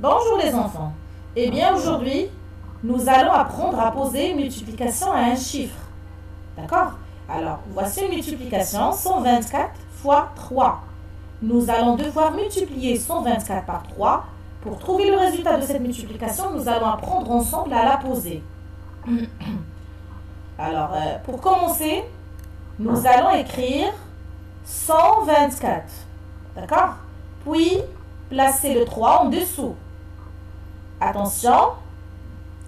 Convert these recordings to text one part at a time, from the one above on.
Bonjour les enfants. Eh bien aujourd'hui, nous allons apprendre à poser une multiplication à un chiffre. D'accord? Alors, voici une multiplication 124 fois 3. Nous allons devoir multiplier 124 par 3. Pour trouver le résultat de cette multiplication, nous allons apprendre ensemble à la poser. Alors, pour commencer, nous allons écrire 124. D'accord? Puis, placer le 3 en dessous. Attention,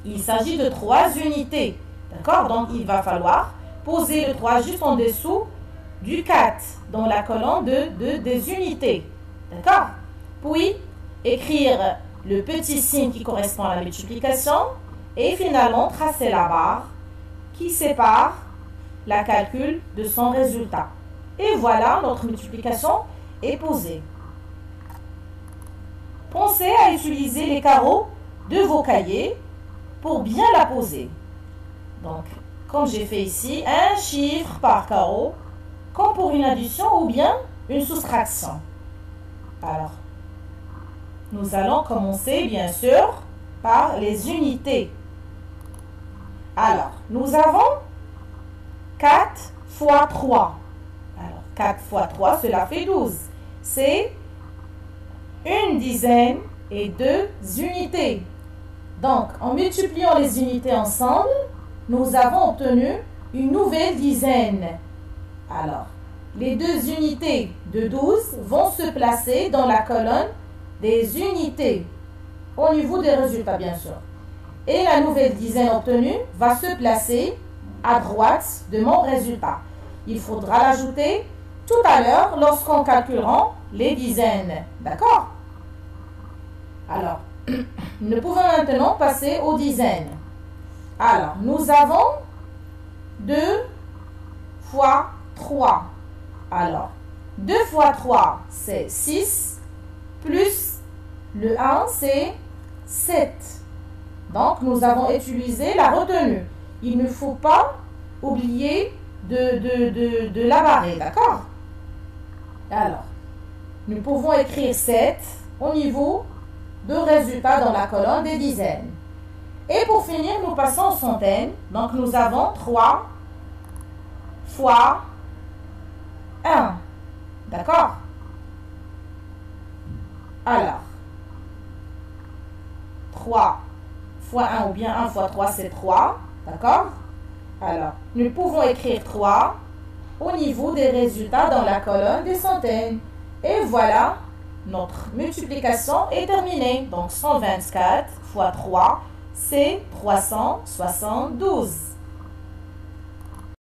il s'agit de 3 unités. D'accord? Donc, il va falloir poser le 3 juste en dessous du 4 dans la colonne des unités. D'accord? Puis, écrire le petit signe qui correspond à la multiplication et finalement tracer la barre qui sépare la calcul de son résultat. Et voilà, notre multiplication est posée. Pensez à utiliser les carreaux de vos cahiers pour bien la poser. Donc, comme j'ai fait ici, un chiffre par carreau, comme pour une addition ou bien une soustraction. Alors, nous allons commencer bien sûr par les unités. Alors, nous avons 4 fois 3. Alors, 4 fois 3, cela fait 12. C'est une dizaine et 2 unités. Donc, en multipliant les unités ensemble, nous avons obtenu une nouvelle dizaine. Alors, les 2 unités de 12 vont se placer dans la colonne des unités, au niveau des résultats bien sûr. Et la nouvelle dizaine obtenue va se placer à droite de mon résultat. Il faudra l'ajouter tout à l'heure lorsqu'on calculera les dizaines. D'accord? Alors, nous pouvons maintenant passer aux dizaines. Alors, nous avons 2 fois 3. Alors, 2 fois 3, c'est 6, plus le 1, c'est 7. Donc, nous avons utilisé la retenue. Il ne faut pas oublier de la barrer, d'accord? Alors, nous pouvons écrire 7 au niveau de résultats dans la colonne des dizaines. Et pour finir, nous passons aux centaines. Donc, nous avons 3 fois 1. D'accord? Alors, 3 fois 1 ou bien 1 fois 3, c'est 3. D'accord? Alors, nous pouvons écrire 3 au niveau des résultats dans la colonne des centaines. Et voilà, notre multiplication est terminée. Donc, 124 fois 3, c'est 372.